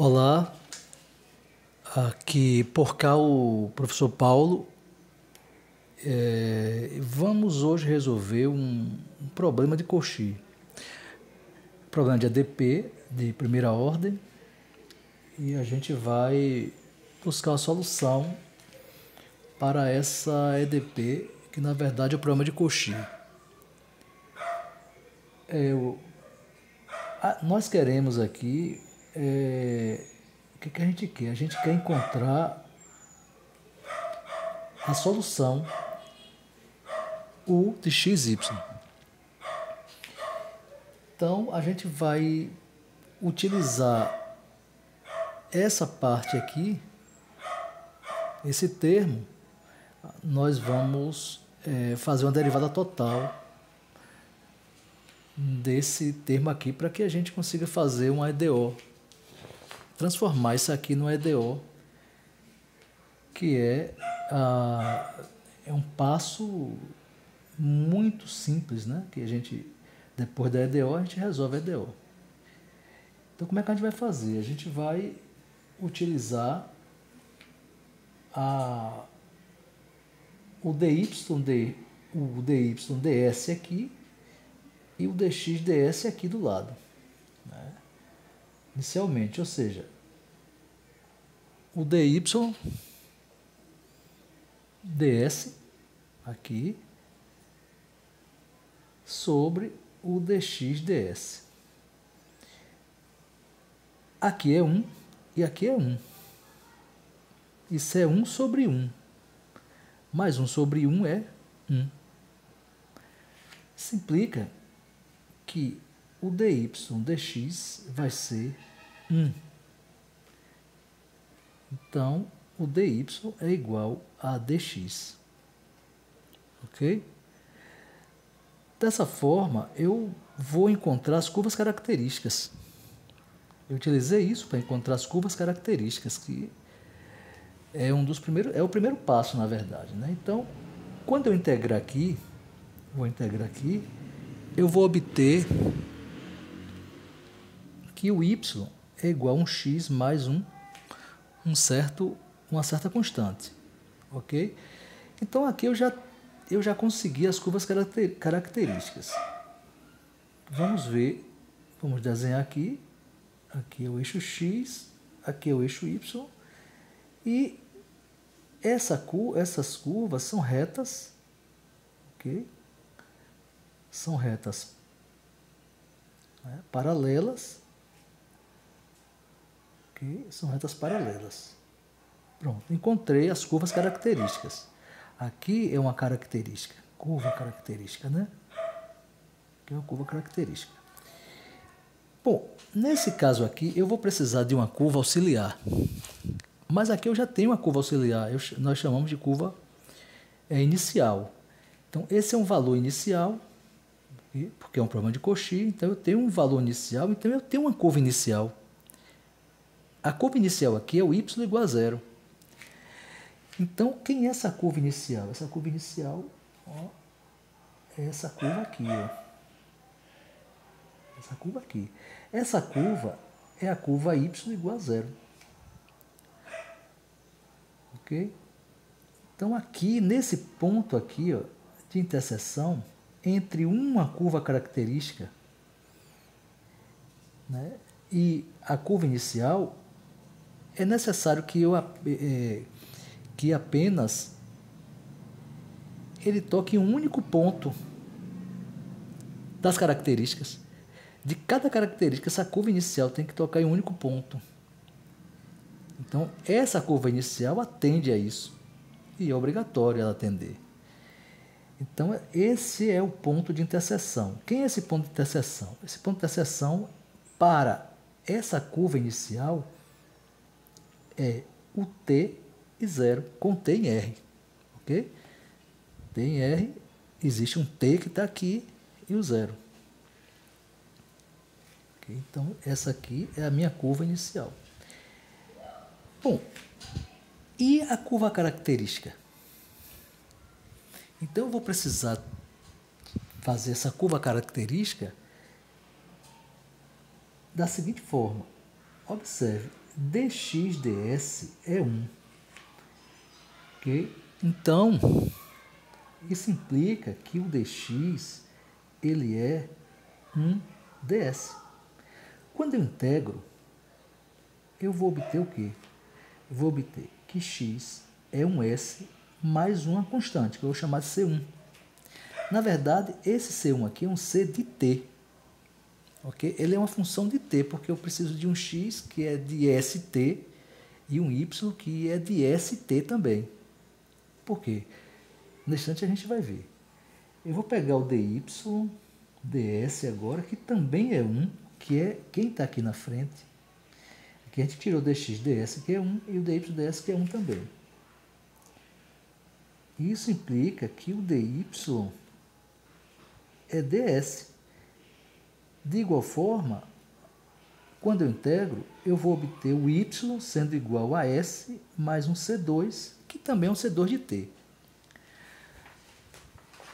Olá, aqui por cá o professor Paulo. Vamos hoje resolver um problema de Cauchy, problema de ADP de primeira ordem, e a gente vai buscar uma solução para essa EDP, que na verdade é o problema de Cauchy. Nós queremos aqui, o que a gente quer? A gente quer encontrar a solução U de xy. Então a gente vai utilizar essa parte aqui, esse termo, nós vamos fazer uma derivada total desse termo aqui para que a gente consiga fazer um EDO, transformar isso aqui no EDO, que é um passo muito simples, né? Que a gente, depois da EDO, a gente resolve a EDO. Então, como é que a gente vai fazer? A gente vai utilizar o dy ds aqui e o dx ds aqui do lado, né? Inicialmente, ou seja, o dy ds aqui sobre o dx ds. Aqui é 1 e aqui é 1. Isso é 1 sobre 1. Mais 1 sobre 1 é 1. Isso implica que o dy dx vai ser 1. Então, o dy é igual a dx. Ok? Dessa forma, eu vou encontrar as curvas características. Eu utilizei isso para encontrar as curvas características, que é o primeiro passo, na verdade, né? Então, quando eu integrar aqui, eu vou obter que o y é igual a um x mais uma certa constante, ok? Então, aqui eu já consegui as curvas características. Vamos ver, vamos desenhar aqui. Aqui é o eixo x, aqui é o eixo y, e essas curvas são retas, ok? São retas, né, paralelas, ok? São retas paralelas. Pronto, encontrei as curvas características. Aqui é uma característica, curva característica, né? Aqui é uma curva característica. Bom, nesse caso aqui, eu vou precisar de uma curva auxiliar. Mas aqui eu já tenho uma curva auxiliar, nós chamamos de curva inicial. Então, esse é um valor inicial, porque é um problema de Cauchy, então eu tenho um valor inicial, então eu tenho uma curva inicial. A curva inicial aqui é o y igual a zero. Então, quem é essa curva inicial? Essa curva inicial, ó, é essa curva aqui, ó. Essa curva aqui. Essa curva é a curva y igual a zero. Ok? Então, aqui, nesse ponto aqui, ó, de interseção entre uma curva característica, né, e a curva inicial, é necessário que apenas ele toque em um único ponto das características. De cada característica, essa curva inicial tem que tocar em um único ponto. Então, essa curva inicial atende a isso. E é obrigatório ela atender. Então, esse é o ponto de interseção. Quem é esse ponto de interseção? Esse ponto de interseção para essa curva inicial é o t e 0, com t em R. Ok? T em R, existe um t que está aqui e o 0. Então, essa aqui é a minha curva inicial. Bom, e a curva característica? Então, eu vou precisar fazer essa curva característica da seguinte forma. Observe, dx ds é 1. Ok? Então, isso implica que o dx ele é 1 ds. Quando eu integro, eu vou obter o quê? Eu vou obter que x é um s mais uma constante, que eu vou chamar de c1. Na verdade, esse c1 aqui é um c de t. Okay? Ele é uma função de t, porque eu preciso de um x que é de st e um y que é de st também. Por quê? No instante a gente vai ver. Eu vou pegar o dy, ds agora, que também é 1, que é quem está aqui na frente. Aqui a gente tirou o dx ds, que é 1, e o dy ds, que é 1 também. Isso implica que o dy é ds. De igual forma, quando eu integro, eu vou obter o y sendo igual a s mais um c2, que também é um c2 de t.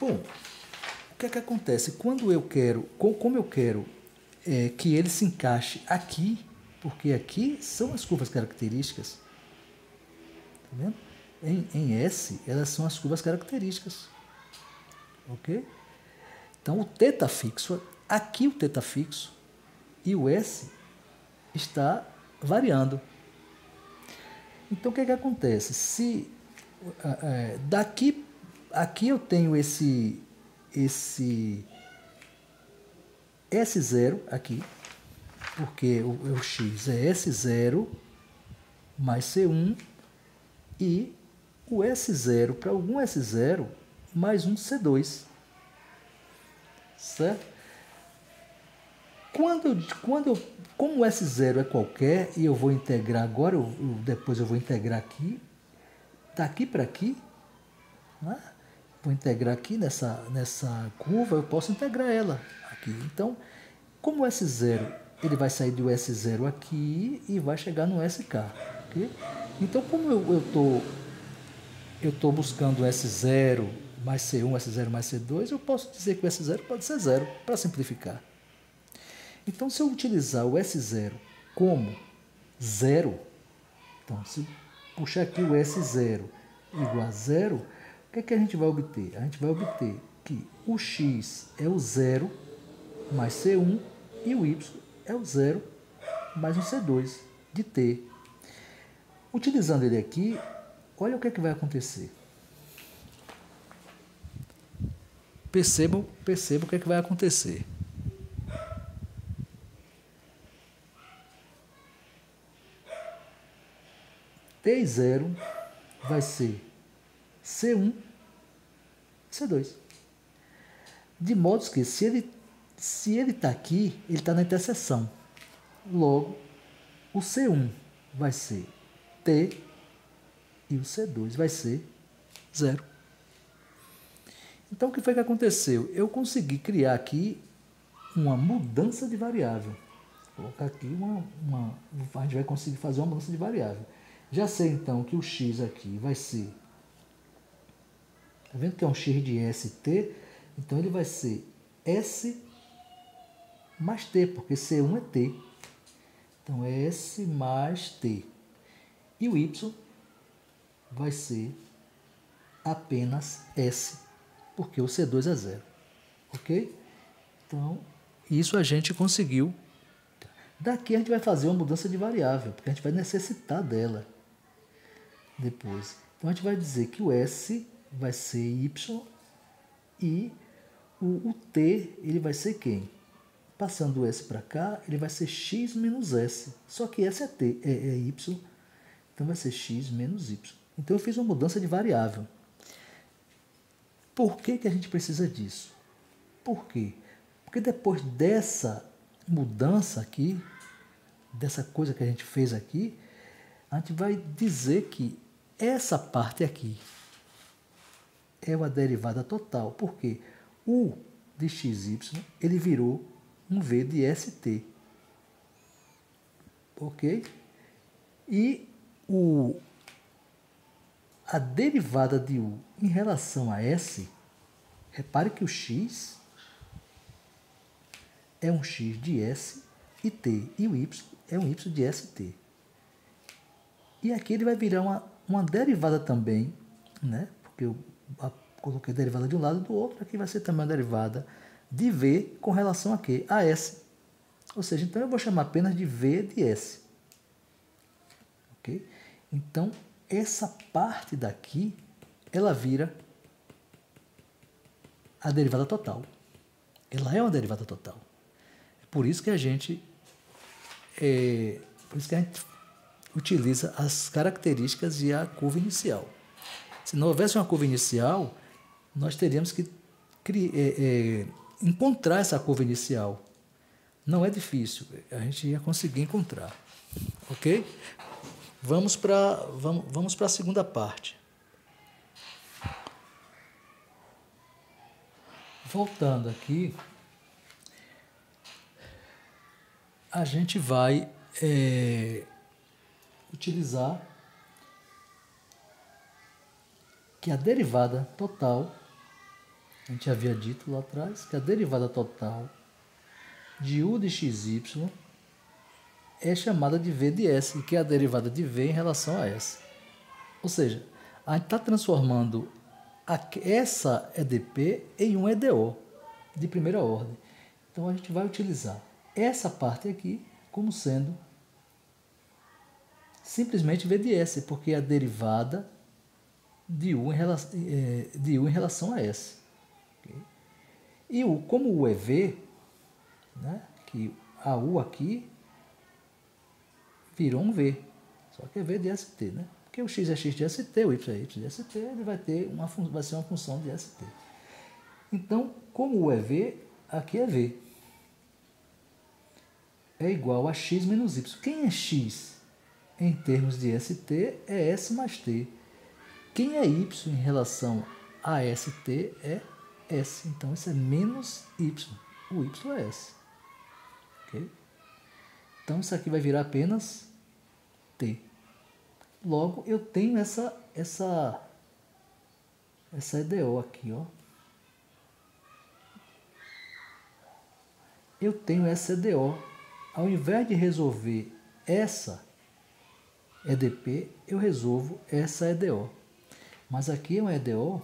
Bom, o que é que acontece? Quando eu quero, como eu quero que ele se encaixe aqui, porque aqui são as curvas características, tá vendo? Em S, elas são as curvas características, ok? Então, o t está fixo, aqui o t está fixo, e o S está variando. Então, o que é que acontece? Se aqui eu tenho esse S0 aqui, porque o x é S0 mais C1 e o S0 para algum S0 mais um C2. Certo? Como o S0 é qualquer e eu vou integrar agora, depois eu vou integrar aqui, daqui para aqui, né? Vou integrar aqui nessa curva, eu posso integrar ela aqui. Então, como o S0 ele vai sair do S0 aqui e vai chegar no SK. Okay? Então, como eu tô buscando o S0 mais C1, S0 mais C2, eu posso dizer que o S0 pode ser 0, para simplificar. Então, se eu utilizar o S0 como 0, então, se puxar aqui o S0 igual a 0, o que é que a gente vai obter? A gente vai obter que o x é o 0 mais C1 e o y é o 0 mais um C2 de t. Utilizando ele aqui, olha o que é que vai acontecer. Perceba o que é que vai acontecer. T0 vai ser C1, C2. De modo que se ele está aqui, ele está na interseção. Logo, o C1 vai ser T e o C2 vai ser 0. Então, o que foi que aconteceu? Eu consegui criar aqui uma mudança de variável. Vou colocar aqui a gente vai conseguir fazer uma mudança de variável. Já sei, então, que o x aqui vai ser... Está vendo que é um x de ST? Então, ele vai ser S mais T, porque C1 é T. Então, é S mais T. E o Y vai ser apenas S, porque o C2 é 0. Ok? Então, isso a gente conseguiu. Daqui a gente vai fazer uma mudança de variável, porque a gente vai necessitar dela depois. Então, a gente vai dizer que o S vai ser Y e o T ele vai ser quem? Passando o S para cá, ele vai ser X menos S. Só que S é T, é Y, então vai ser X menos Y. Então, eu fiz uma mudança de variável. Por que a gente precisa disso? Por quê? Porque depois dessa mudança aqui, dessa coisa que a gente fez aqui, a gente vai dizer que essa parte aqui é uma derivada total, porque o de xy ele virou um v de st. Ok? E a derivada de u em relação a s, repare que o x é um x de s e t, e o y é um y de st. E aqui ele vai virar uma derivada também, né? Porque eu coloquei a derivada de um lado e do outro. Aqui vai ser também uma derivada de V com relação a quê? A S. Ou seja, então eu vou chamar apenas de V de S. Ok? Então, essa parte daqui, ela vira a derivada total. Ela é uma derivada total. Por isso que a gente utiliza as características e a curva inicial. Se não houvesse uma curva inicial, nós teríamos que encontrar essa curva inicial. Não é difícil, a gente ia conseguir encontrar. Ok? Vamos para a segunda parte. Voltando aqui, a gente vai utilizar que a derivada total, a gente havia dito lá atrás, que a derivada total de u de xy é chamada de v de s, que é a derivada de v em relação a s. Ou seja, a gente está transformando essa EDP em um EDO de primeira ordem. Então a gente vai utilizar essa parte aqui como sendo simplesmente v de s, porque é a derivada de u em relação a s. Okay? E como u é v, né, que a u aqui virou um v, só que é v de st, né? Porque o x é x de st, o y é y de st, ele vai ser uma função de st. Então, como u é v, aqui é v. É igual a x menos y. Quem é x em termos de st é s mais t. Quem é y em relação a st é s. Então, isso é menos y. O y é s. Okay? Então, isso aqui vai virar apenas t. Logo, eu tenho essa EDO aqui, ó. Eu tenho essa EDO. Ao invés de resolver essa EDP, eu resolvo essa EDO. Mas aqui é uma EDO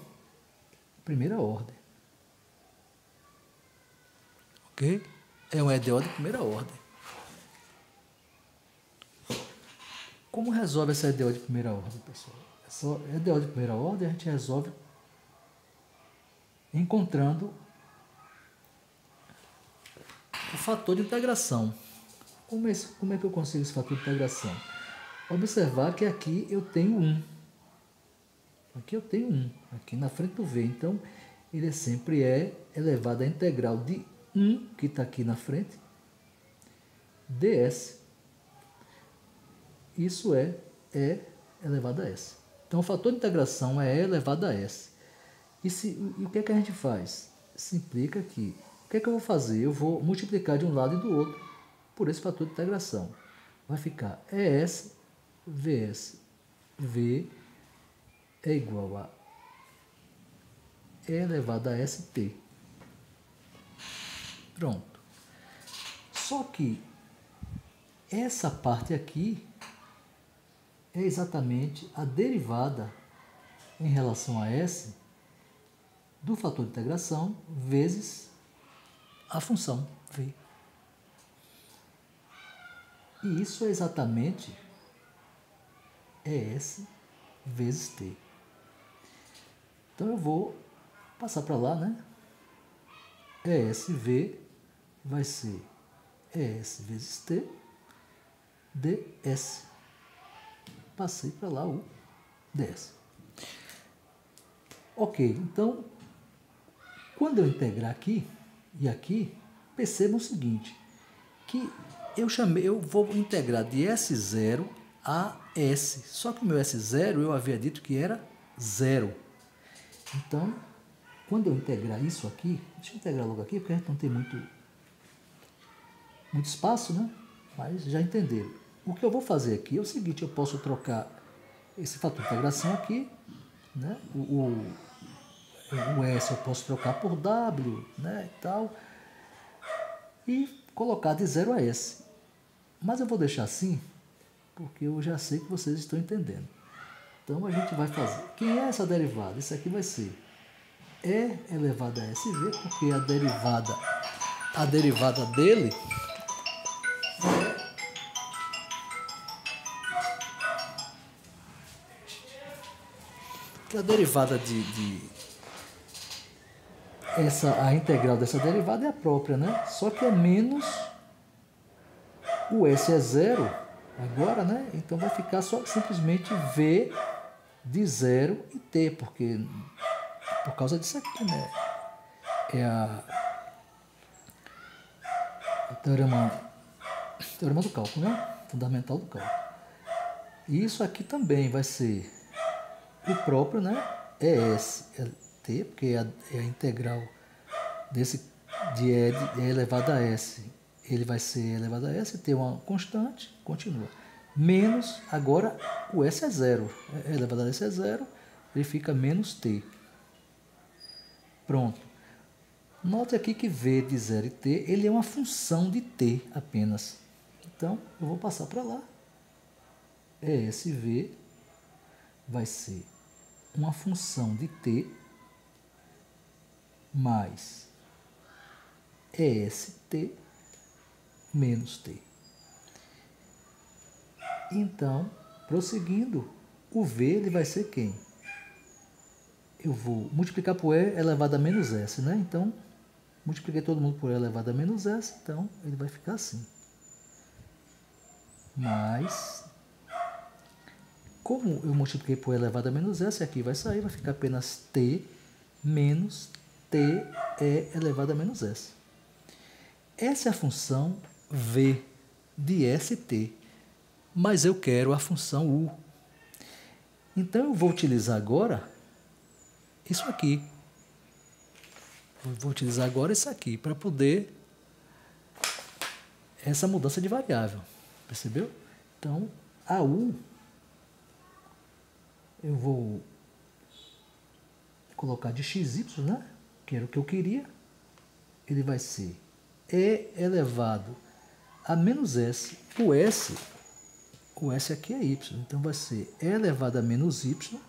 primeira ordem. Ok? É uma EDO de primeira ordem. Como resolve essa EDO de primeira ordem, pessoal? Essa EDO de primeira ordem a gente resolve encontrando o fator de integração. Como é que eu consigo esse fator de integração? Observar que aqui eu tenho 1. Aqui eu tenho 1. Aqui na frente do V. Então, ele sempre é elevado à integral de 1, que está aqui na frente, ds. Isso é elevado a s. Então, o fator de integração é e elevado a s. E o que é que a gente faz? Simplifica aqui. O que é que eu vou fazer? Eu vou multiplicar de um lado e do outro por esse fator de integração. Vai ficar ES ves V é igual a E elevado a ST. Pronto. Só que essa parte aqui é exatamente a derivada em relação a S do fator de integração vezes a função V. E isso é exatamente ES vezes T. Então eu vou passar para lá, né? ESV vai ser ES vezes T ds. Passei para lá o ds. Ok, então, quando eu integrar aqui e aqui, percebam o seguinte, que eu vou integrar de S0 a S. Só que o meu S0 eu havia dito que era 0. Então, quando eu integrar isso aqui, deixa eu integrar logo aqui, porque a gente não tem muito espaço, né? Mas já entenderam. O que eu vou fazer aqui é o seguinte, eu posso trocar esse fator de integração aqui, né? O S eu posso trocar por W, né? E tal, e colocar de 0 a S. Mas eu vou deixar assim, porque eu já sei que vocês estão entendendo. Então a gente vai fazer. Quem é essa derivada? Isso aqui vai ser E elevado a SV, porque a derivada dele que a derivada a integral dessa derivada é a própria, né? Só que é menos o S é zero agora, né? Então vai ficar só simplesmente V de zero e T, porque por causa disso aqui, né? É o teorema do cálculo, né? Fundamental do cálculo. E isso aqui também vai ser o próprio, né? ES, T, porque é a integral desse de E elevado a S. Ele vai ser elevado a S, T é uma constante, continua. Menos, agora o S é zero. E elevado a S é zero, ele fica menos T. Pronto. Note aqui que V de 0 e T, ele é uma função de T apenas. Então, eu vou passar para lá. ESV vai ser uma função de T mais EST menos T. Então, prosseguindo, o V ele vai ser quem? Eu vou multiplicar por E elevado a menos S, né? Então, multipliquei todo mundo por E elevado a menos S, então ele vai ficar assim. Mas, como eu multipliquei por E elevado a menos S, aqui vai sair, vai ficar apenas T menos TE elevado a menos S. Essa é a função V de ST, mas eu quero a função U. Então, eu vou utilizar agora isso aqui. Vou utilizar agora isso aqui para poder essa mudança de variável. Percebeu? Então, a U eu vou colocar de xy, né? Que era o que eu queria. Ele vai ser E elevado a menos S. O S aqui é Y. Então, vai ser E elevado a menos Y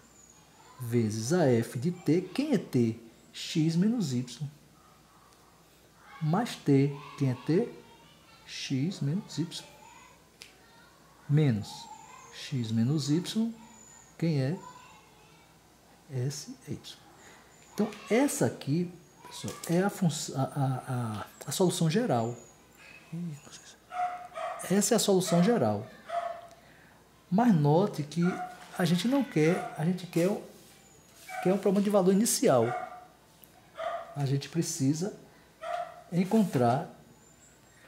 vezes a F de T. Quem é T? X menos Y. Mais T. Quem é T? X menos Y. Menos X menos Y. Quem é? S é Y. Então, essa aqui, pessoal, é a solução geral. Essa é a solução geral. Mas note que a gente não quer, a gente quer um problema de valor inicial. A gente precisa encontrar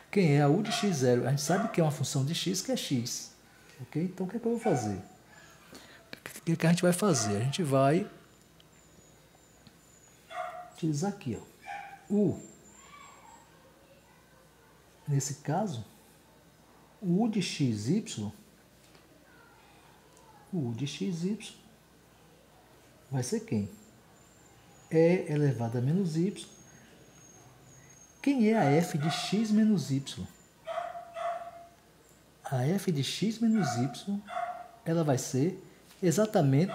quem é a U de x0. A gente sabe que é uma função de x, que é x. Ok? Então, o que é que eu vou fazer? O que é que a gente vai fazer? A gente vai utilizar aqui, ó, U. Nesse caso, o U de xy, o U de xy vai ser quem? E elevado a menos y. Quem é a f de x menos y? A f de x menos y, ela vai ser exatamente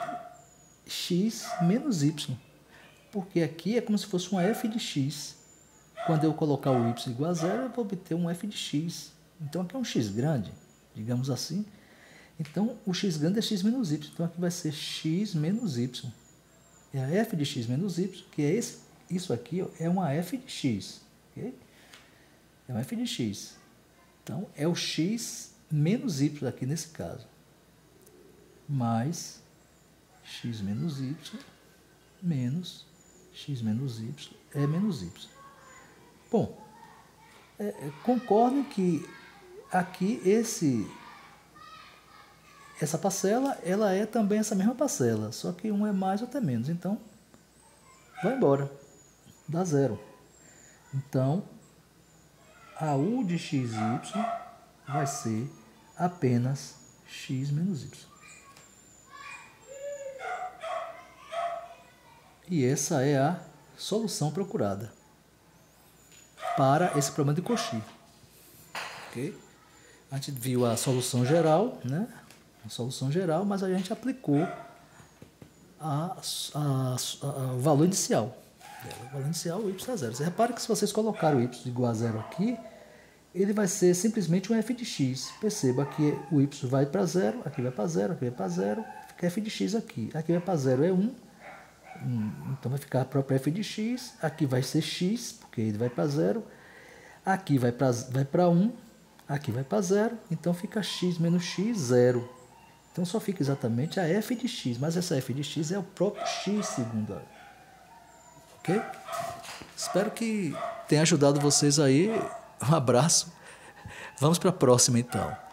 x menos y. Porque aqui é como se fosse uma f de x. Quando eu colocar o y igual a zero, eu vou obter um f de x. Então, aqui é um x grande, digamos assim. Então, o x grande é x menos y. Então, aqui vai ser x menos y. É a f de x menos y, que é isso aqui, ó, é uma f de x. Okay? É uma f de x. Então, é o x menos y aqui nesse caso. Mais x menos y menos x menos y é menos y. Bom, concordo que aqui essa parcela, ela é também essa mesma parcela, só que um é mais, outro é menos. Então, vai embora, dá zero. Então, a U de xy vai ser apenas x menos y. E essa é a solução procurada para esse problema de Cauchy. Ok? A gente viu a solução geral, né? A solução geral, mas a gente aplicou o valor inicial dela. O valor inicial, o y a zero. Você repara que se vocês colocarem o y igual a zero aqui, ele vai ser simplesmente um f de x. Perceba que o y vai para zero, aqui vai para zero, aqui vai para zero, fica f de x aqui. Aqui vai para zero é 1, então vai ficar a própria f de x. Aqui vai ser x, porque ele vai para zero. Aqui vai para 1, aqui vai para zero, então fica x menos x, zero. Então só fica exatamente a f de x, mas essa f de x é o próprio x segundo a... Ok? Espero que tenha ajudado vocês aí. Um abraço. Vamos para a próxima então.